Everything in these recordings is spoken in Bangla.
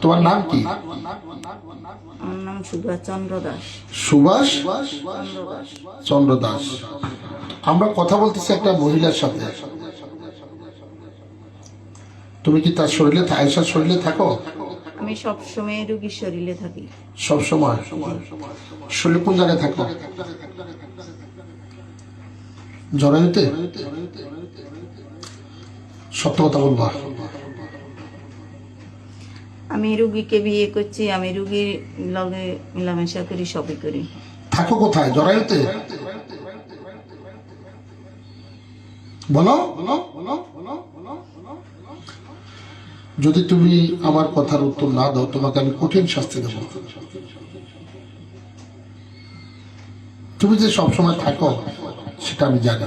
তোমার নাম কি? আমার নাম সুভাষ চন্দ্র দাস। সুভাষ চন্দ্র দাস। চন্দ্র দাস। আমরা কথা বলতেছি একটা মহিলার সাথে। তুমি কি তার শরীরে, আয়েশার শরীরে থাকো? আমি সবসময় রুগীর শরীরে থাকি। সব সময় শরীরে কোন জায়গায় থাকো? জরায়ুতে? সত্য কথা বলবা। আমি রুগীকে বিয়ে করছি, আমি রুগীর লগে মেলামেশা করি, সবই করি। থাকো কোথায়? জরায়ুতে? বলো। যদি তুমি আমার কথার উত্তর না দাও, তোমাকে আমি কঠিন শাস্তি দেব। তুমি যে সবসময় থাকো সেটা আমি জানি।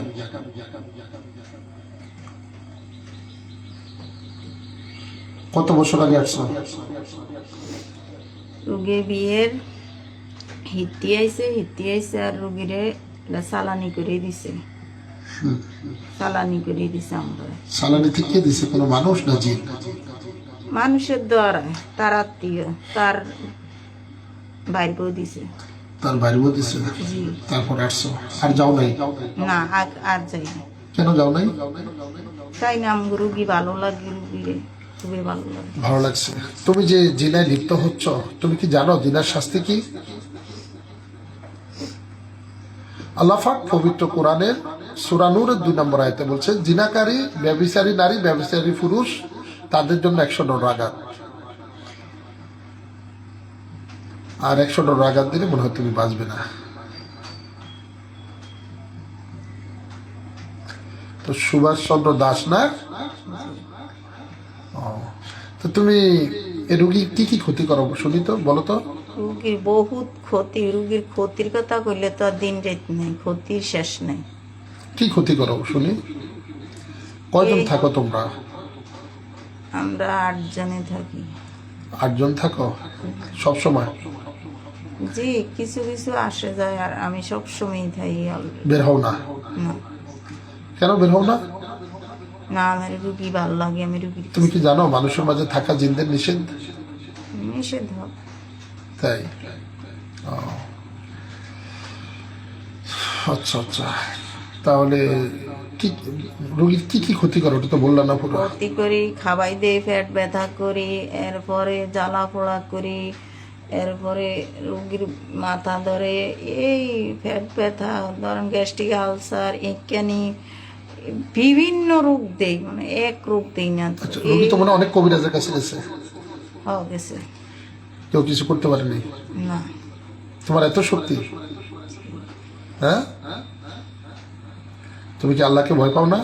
কত বছর আগে আসছো? রুগীর বিয়ের হিত্তি আইছে আর রুগীরে সালানি করে দিছে। সালানি করে দিছে। আমরা সালানি থেকে দিছে কোনো মানুষ না জিন? মানুষের দ্বারা, তার আত্মীয়, তার বাইরেও দিছে। তার বাড়িও দিছে? জি। তারপর আসছো? আর যাও নাই? না, আর যাই না। কেন যাও নাই? তাই না, আমার রুগী ভালো লাগে, রুগীরে খুবই ভালো লাগে। ভালো লাগছে। তুমি যে জিনায় লিপ্ত হচ্ছ, তুমি কি জানো জিনার শাস্তি কি? আল্লাহ পাক পবিত্র কোরআনের সূরা নূরের 2 নম্বর আয়াতে বলছে, জিনাকারী, ব্যভিচারী নারী, ব্যভিচারী পুরুষ, তাদের জন্য 100 আঘাত। আর 100 আঘাত দিলে মনে হয় তুমি বাঁচবে না। তো সুভাষ চন্দ্র দাস না? তো তুমি এ রুগী কি কি ক্ষতি করো শুনি তো, বলো তো। রুগীর বহুত ক্ষতি, রুগীর ক্ষতির কথা কইলে তো আর দিন রাত নেই, ক্ষতির শেষ নেই। কি ক্ষতি করো শুনি? কয়জন থাকো তোমরা? আমরা 8 জনে থাকি। 8 জন থাকো সব সময়? জি, কিছু কিছু আসে যায়, আর আমি সব সময় থাকি। বের হও না? না, কেন বের হও না? না, আমার রুগী ভালো লাগে, আমি রুগীর তুমি কি জানো মানুষের মাঝে থাকা জিনদের নিষেধ? নিষেধ হোক। তাই? ও, আচ্ছা আচ্ছা। তাহলে কি রোগীর কি কি ক্ষতি করো ওটা তো বললাম না পুরো। ক্ষতি করি, খাবাই দিয়ে পেট ব্যথা করি, এরপরে জ্বালা পোড়া করি, এরপরে রুগীর মাথা ধরে, এই পেট ব্যথা, ধরেন গ্যাস্ট্রিক আলসার, ইত্যাদি বিভিন্ন রোগ দেই, মানে এক রোগ দেই না। আচ্ছা, রোগী তো মনে হয় অনেক কবিরাজের কাছে গেছে। গেছে। কেউ কিছু করতে পারেনি? না। তোমার এত শক্তি? হ্যাঁ, তুমি কি আল্লাহকে ভয় পাও না?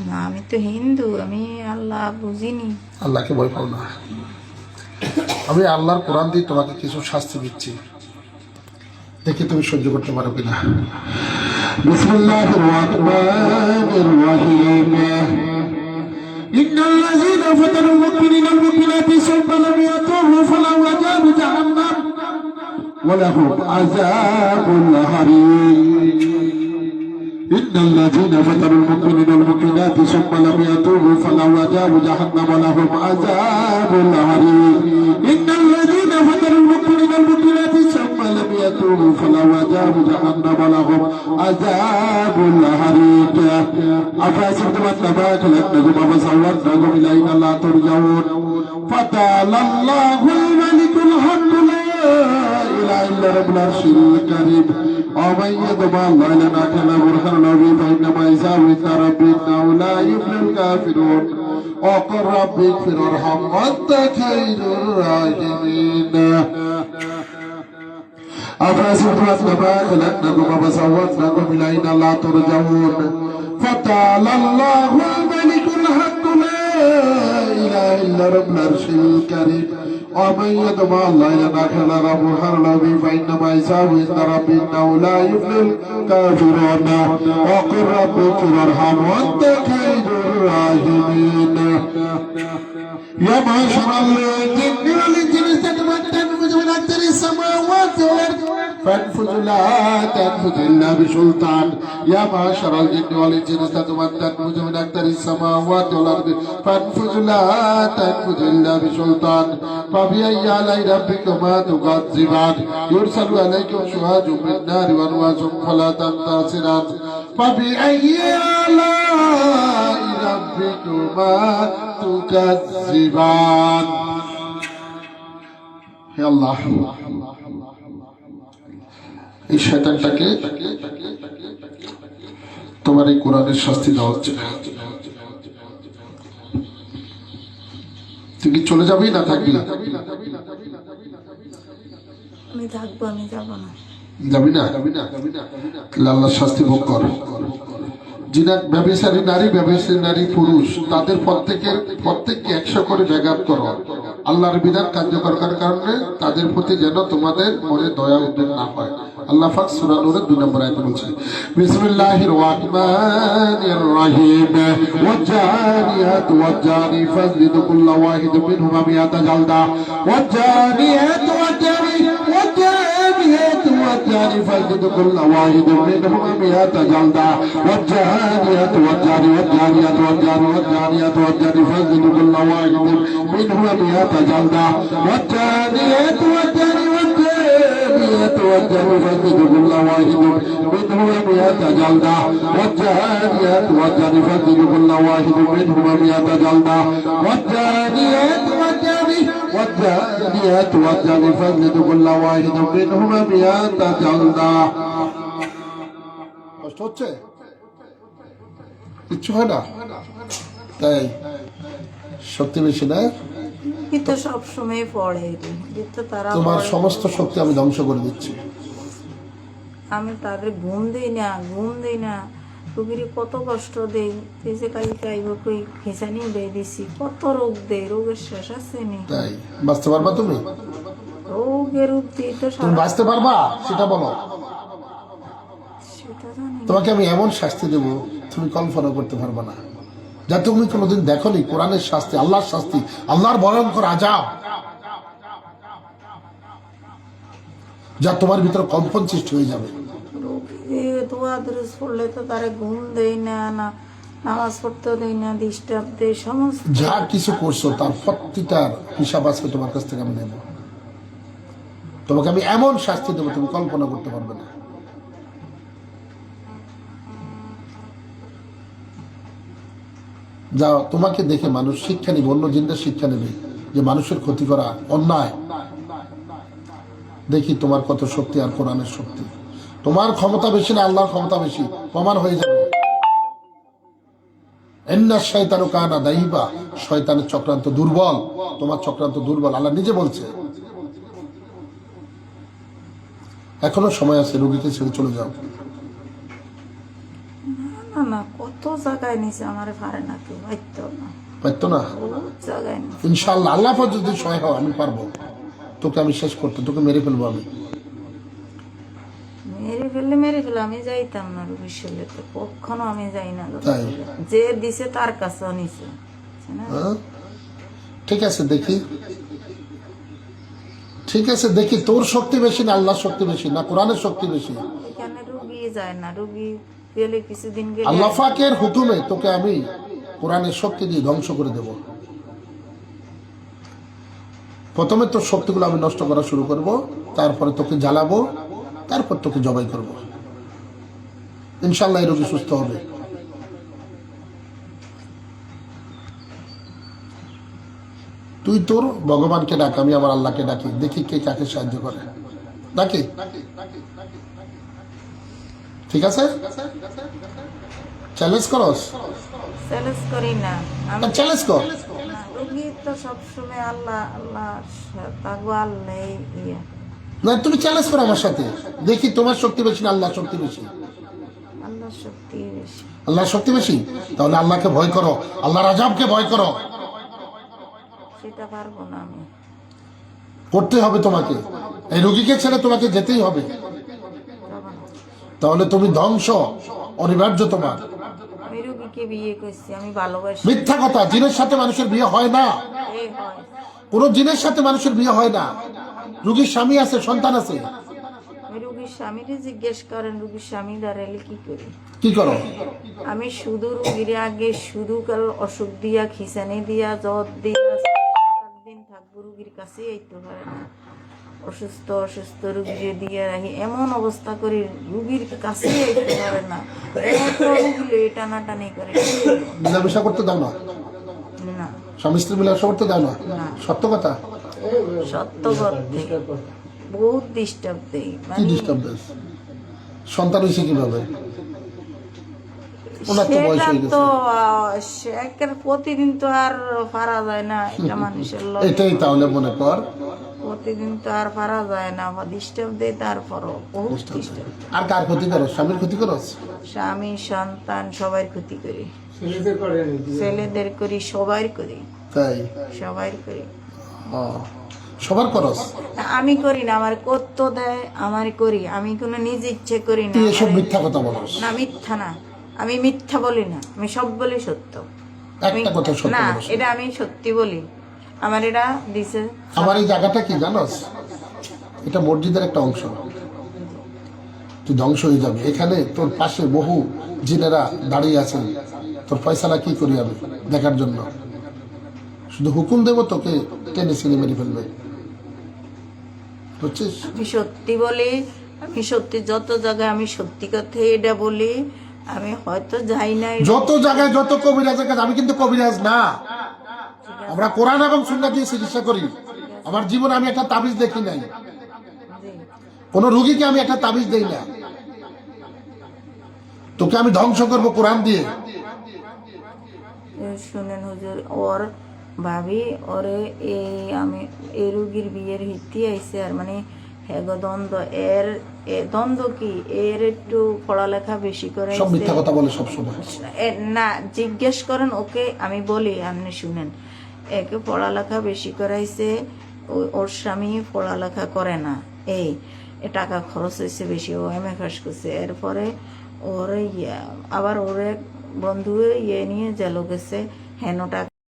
না, আমি তো হিন্দু, আমি আল্লাহ বুঝিনি। আল্লাহকে ভয় পাও না? আমি আল্লাহর কোরআন দিয়ে তোমাকে কিছু শাস্তি দিচ্ছি, দেখি তুমি সহ্য করতে পারো কিনা। বিসমিল্লাহির রাহমানির রহিম। ইন্নাল লাযীনা ফাতানুল মুমিনিনা ওয়াল মুমিনাতি সুম্মা লাম ইয়াতুবু ফালাহু আযাবু জাহান্নাম ওয়া লাহুম আযাবুল হারিক। ইন্নাল লাযীনা ফাতানুল মুমিনিনা ওয়াল মুমিনাতি সুম্মা লাম ইয়াতুবু ফালাহু আযাবু জাহান্নাম ওয়া লাহুম আযাবুল হারিক। ইন্নাল লাযীনা ফাতানুল মুমিনিনা ওয়াল মুমিনাতি সুম্মা লাম ইয়াতুবু ফালাহু আযাবু জাহান্নাম ওয়া লাহুম আযাবুল হারিক। আফাসিবতুম আন্নামা খালাকনাকুম ওয়াসাওয়ারনাকুম ইলাইনা লা তুরজাউন ফাতাআলাল্লাহুল মালিকুল হক লা ইলাহা ইল্লা রাব্বুল আরশিল কারীম। ومن يدعو الله لنا كما برهان له فإنما يساوي ربي إنه لا يفلح الكافرون وقل ربي اغفر وارحم وأنت خير الراحمين. أفحسبتم أنما خلقناكم وصورناكم إلينا لا ترجعون فتعالى الله الملك الحق لا إله إلا رب العرش الكريم. ومن يدعو الله لنا كما برهان له فإنما يساوي ربي إنه لا يفلح الكافرون وقل ربي اغفر وارحم وأنت خير الراحمين. يا معشر الجن والإنس استكبرتم من أكثر السماوات والأرض فانفذوا لا تنفذ إلا بسلطان يا معشر الجن والإنس استطعتم أن تنفذوا من أقطار السماوات والأرض فانفذوا لا تنفذ إلا بسلطان فبأي آلاء ربكما تكذبان يرسل عليكم شواظ من نار ونواس فلا تنتصران فبأي آلاء ربكما تكذبان হে আল্লাহ এই শয়তানটাকে তোমার এই কোরআনের শাস্তি দেওয়া হচ্ছে তুই কি চলে যাবি না থাকবি আমি থাকবো, আমি যাব না। যাবি না তাহলে আল্লাহর শাস্তি ভোগ কর যিনা ব্যভিচারী নারী ব্যভিচারী নারী পুরুষ তাদের প্রত্যেককে 100 করে ব্যাঘাত করো আল্লাহর বিধান কার্যকর করার কারণে তাদের প্রতি যেন তোমাদের মনে দয়া উদ্রেক না হয় আল্লাহ পাক সূরা নূরের 2 নম্বর আয়াতে বলছে বিসমিল্লাহির রাহমানির রহিম ওয়াজানিয়াত ওয়াজানি ফাজলিদু কুল্লা ওয়াহিদ মিনহুমা মিয়াতা জালদা ওয়াজানিয়াত ওয়াজানি والجاني فاجلد كل واحد منهما مئة جلدة والجانية والجاني والجانية والجاني والجانية والجاني فاجلد كل واحد منهما مئة جلدة والجانية والجاني والجانية والجاني فاجلد كل واحد منهما مئة جلدة والجانية والجاني فاجلد كل واحد منهما مئة جلدة والجانية والجاني والجانية والجاني فاجلد كل واحد منهما مئة جلدة কষ্ট হচ্ছে কিচ্ছু হয় না তাই শক্তি বেশি না কিন্তু সব সময় পড়ে যেতে তারা তোমার সমস্ত শক্তি আমি ধ্বংস করে দিচ্ছি আমি তাদের ঘুম দেই না রোগীর কত কষ্ট দেই এই যে কাই কই খেসানি দেই দিছি কত রোগ দেই রোগের শেষ আছে নি তাই বাঁচতে পারবা তুমি রোগের রূপ দিয়ে তো তুমি বাঁচতে পারবা সেটা বলো সেটা জানি তোমাকে আমি এমন শাস্তি দেবো তুমি কল্পনা করতে পারবে না যা তুমি কোনোদিন দেখোনি কোরআনের শাস্তি আল্লাহর শাস্তি আল্লাহর ভয়ঙ্কর আযাব যা তোমার ভিতরে কম্পন সৃষ্টি হয়ে যাবে দোয়া দরুদ পড়লে তো তারে ঘুম দেই না নামাজ পড়তে দেই না ডিস্টার্ব দেই সমস্ত যা কিছু করছো তার প্রত্যেকটার হিসাব আজকে তোমার কাছ থেকে আমি নেব তোমাকে আমি এমন শাস্তি দেবো তুমি কল্পনা করতে পারবে না যা তোমাকে দেখে মানুষ শিক্ষা নিবে অন্য জিনদের শিক্ষা নেবে যে মানুষের ক্ষতি করা অন্যায় দেখি তোমার কত শক্তি আর কোরআনের শক্তি তোমার ক্ষমতা বেশি না আল্লাহর ক্ষমতা বেশি প্রমাণ হয়ে যাবে ইন্নাশ শাইতানু কানা দাইবা শয়তানের চক্রান্ত দুর্বল তোমার চক্রান্ত দুর্বল আল্লাহ নিজে বলছে এখনো সময় আছে রোগীকে ছেড়ে চলে যাও না কত জায়গায় নিছে আমারে পারে না কেউ পারতো না জায়গায় ইনশাআল্লাহ আল্লাহ পাক যদি সহায় হয় আমি পারবো তোকে আমি শেষ করতে তোকে মেরে ফেলবো আমি মেরে ফেলে আমি যাইতাম না রোগীর শরীরে তো কখনো আমি যাই না তাই যে দিছে তার কাছে নিছে ঠিক আছে দেখি তোর শক্তি বেশি না আল্লাহর শক্তি বেশি না কোরআনের শক্তি বেশি এখানে রোগী যায় না রোগী গেলে কিছুদিন গেলে আল্লাহ পাকের হুকুমে তোকে আমি কোরআনের শক্তি দিয়ে ধ্বংস করে দেব প্রথমে তোর শক্তিগুলো আমি নষ্ট করা শুরু করব তারপরে তোকে জ্বালাবো তারপর তোকে জবাই করব ইনশাআল্লাহ এই রোগী সুস্থ হবে তুই তোর ভগবানকে ডাক আমি আমার আল্লাহকে ডাকি দেখি কে কাকে সাহায্য করে ডাকি ঠিক আছে চ্যালেঞ্জ করস চ্যালেঞ্জ করি না আমি চ্যালেঞ্জ কর রোগী তো সবসময় আল্লাহ তাগো আল্লাহ ইয়া না তুমি চ্যালেঞ্জ করো আমার সাথে দেখি তোমার শক্তি বেশি না আল্লাহর শক্তি বেশি আল্লাহর শক্তি বেশি আল্লাহর শক্তি বেশি তাহলে আল্লাহকে ভয় করো আল্লাহর আযাবকে ভয় করো সেটা পারবো না আমি করতে হবে তোমাকে এই রোগীকে ছেড়ে তোমাকে যেতেই হবে তাহলে তুমি ধ্বংস অনিবার্য তোমার আমি রোগীকে বিয়ে করছি আমি ভালোবাসি মিথ্যা কথা জিনের সাথে মানুষের বিয়ে হয় না এই হয় কোন জিনের সাথে মানুষের বিয়ে হয় না রোগীর স্বামী আছে সন্তান আছে আমি রোগীর রুগীর স্বামীরে জিজ্ঞেস করেন, রুগীর স্বামী দাঁড়াইলে কি করি। কি করো? আমি শুধু রুগীর আগে শুধু কাল অসুখ দিয়া খিসানি দিয়া জ্বর দিয়া 7-8 দিন থাকবো, রুগীর কাছে এইতে পারে না। অসুস্থ অসুস্থ রুগীরে দিয়ে রাখি, এমন অবস্থা করি রুগীর কাছে এইতে পারে না। এত রুগী টানাটানি করে। মিলামেশা করতে দাও না? না, স্বামী স্ত্রী মিলামেশা করতে দাও না? না। সত্য কথা। সত্য করতে বহুত ডিস্টার্ব দেই। কি ডিস্টার্ব দেয়? সন্তান হয়েছে কিভাবে? ওনার তো বয়স সেটা হয়ে গেছে। তো একের প্রতিদিন তো আর পারা যায় না, এটা মানুষের লগে। এটাই তাহলে মনে কর প্রতিদিন তো আর পারা যায় না, ডিস্টার্ব দেয়। তারপরও বহুত ডিস্টার্ব। আর কার ক্ষতি করো? স্বামীর ক্ষতি করো? স্বামী সন্তান সবার ক্ষতি করি, ছেলেদের করি, সবার করি, তাই সবার করি। ও, সবার করস? আমি করি না, আমার করতে দেয়, আমার করি। আমি কোনো নিজ ইচ্ছে করি না। তুই এসব মিথ্যা কথা বলস। না, মিথ্যা না, আমি মিথ্যা বলি না, আমি সব বলি সত্য। একটা কথা সত্য না, বলস। এটা আমি সত্যি বলি। আমার এটা দিছে। আমার এই জায়গাটা কি জানোস? এটা মসজিদের একটা অংশ। তুই ধ্বংস হয়ে যাবে। এখানে তোর পাশে বহু জিনেরা দাঁড়িয়ে আছেন, তোর ফয়সালা কি করি আমি দেখার জন্য। শুধু হুকুম দেবো, তোকে টেনে ছিঁড়ে মেরে ফেলবে, বুঝছিস? আমি সত্যি বলি, আমি সত্যি যত জায়গায় আমি সত্যি কথা এটা বলি। আমি হয়তো যাই নাই, যত জায়গায় যত কবিরাজের কাছে, আমি কিন্তু কবিরাজ না। আমরা কোরআন এবং সুন্নাহ দিয়ে চিকিৎসা করি। আমার জীবনে আমি একটা তাবিজ দেখি নাই, কোন রোগীকে আমি একটা তাবিজ দেই না। তোকে আমি ধ্বংস করবো কোরআন দিয়ে। শুনেন হুজুর, ওর ভাবি ওরে আমি এই রুগীর বিয়ের হিতি আইছে, আর মানে হেগো দ্বন্দ্ব, এর দ্বন্দ্ব কি, এর একটু পড়ালেখা বেশি করে সব মিথ্যা কথা বলে সবসময়। না, জিজ্ঞেস করেন ওকে, আমি বলি, আপনি শুনেন। একে পড়ালেখা বেশি করাইছে, ওর স্বামী পড়ালেখা করে না, এই টাকা খরচ হয়েছে বেশি, ও এম এ পাস করছে। এরপরে ওর আবার ওর এক বন্ধু নিয়ে জেল গেছে, হেন টাকা